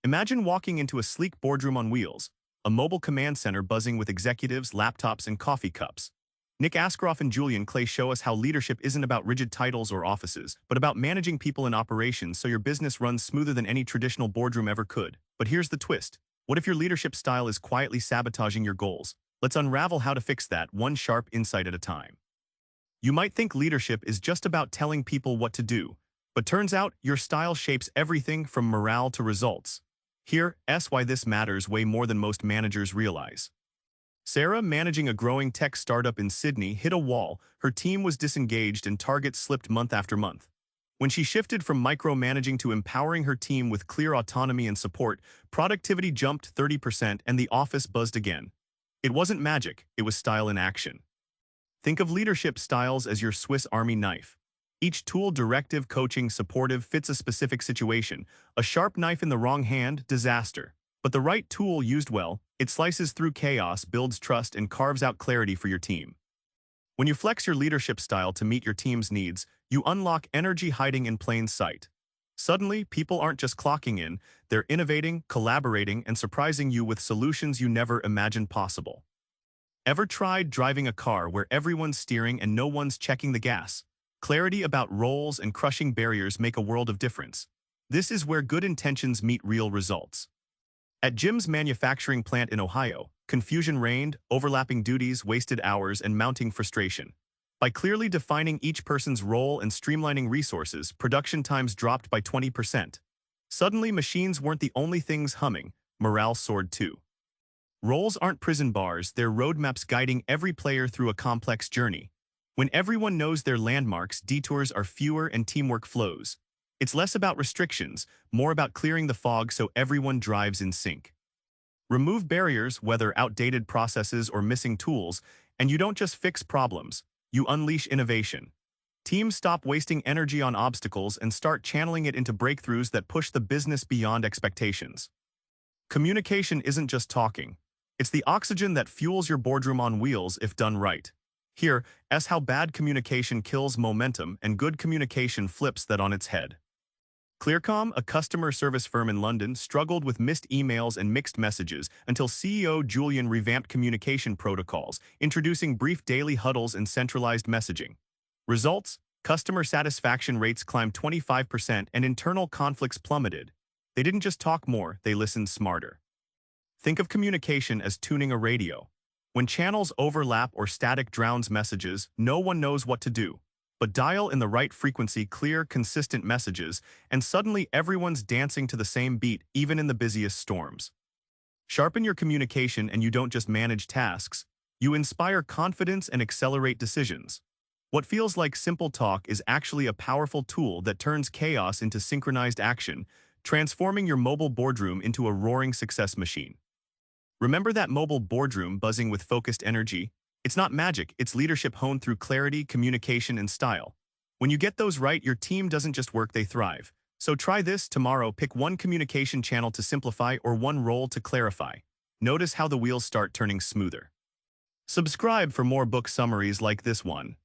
Imagine walking into a sleek boardroom on wheels, a mobile command center buzzing with executives, laptops, and coffee cups. Nick Askaroff and Julian Clay show us how leadership isn't about rigid titles or offices, but about managing people and operations so your business runs smoother than any traditional boardroom ever could. But here's the twist. What if your leadership style is quietly sabotaging your goals? Let's unravel how to fix that, one sharp insight at a time. You might think leadership is just about telling people what to do, but turns out your style shapes everything from morale to results. Here's why this matters way more than most managers realize. Sarah, managing a growing tech startup in Sydney, hit a wall. Her team was disengaged and targets slipped month after month. When she shifted from micromanaging to empowering her team with clear autonomy and support, productivity jumped 30% and the office buzzed again. It wasn't magic, it was style in action. Think of leadership styles as your Swiss Army knife. Each tool, directive, coaching, supportive, fits a specific situation. A sharp knife in the wrong hand, disaster. But the right tool used well, it slices through chaos, builds trust, and carves out clarity for your team. When you flex your leadership style to meet your team's needs, you unlock energy hiding in plain sight. Suddenly, people aren't just clocking in, they're innovating, collaborating, and surprising you with solutions you never imagined possible. Ever tried driving a car where everyone's steering and no one's checking the gas? Clarity about roles and crushing barriers make a world of difference. This is where good intentions meet real results. At Jim's manufacturing plant in Ohio, confusion reigned, overlapping duties, wasted hours, and mounting frustration. By clearly defining each person's role and streamlining resources, production times dropped by 20%. Suddenly, machines weren't the only things humming, morale soared too. Roles aren't prison bars, they're roadmaps guiding every player through a complex journey. When everyone knows their landmarks, detours are fewer and teamwork flows. It's less about restrictions, more about clearing the fog so everyone drives in sync. Remove barriers, whether outdated processes or missing tools, and you don't just fix problems, you unleash innovation. Teams stop wasting energy on obstacles and start channeling it into breakthroughs that push the business beyond expectations. Communication isn't just talking. It's the oxygen that fuels your boardroom on wheels if done right. Here's how bad communication kills momentum and good communication flips that on its head. Clearcom, a customer service firm in London, struggled with missed emails and mixed messages until CEO Julian revamped communication protocols, introducing brief daily huddles and centralized messaging. Results? Customer satisfaction rates climbed 25% and internal conflicts plummeted. They didn't just talk more, they listened smarter. Think of communication as tuning a radio. When channels overlap or static drowns messages, no one knows what to do. But dial in the right frequency, clear, consistent messages, and suddenly everyone's dancing to the same beat, even in the busiest storms. Sharpen your communication and you don't just manage tasks, you inspire confidence and accelerate decisions. What feels like simple talk is actually a powerful tool that turns chaos into synchronized action, transforming your mobile boardroom into a roaring success machine. Remember that mobile boardroom buzzing with focused energy? It's not magic, it's leadership honed through clarity, communication, and style. When you get those right, your team doesn't just work, they thrive. So try this tomorrow, pick one communication channel to simplify or one role to clarify. Notice how the wheels start turning smoother. Subscribe for more book summaries like this one.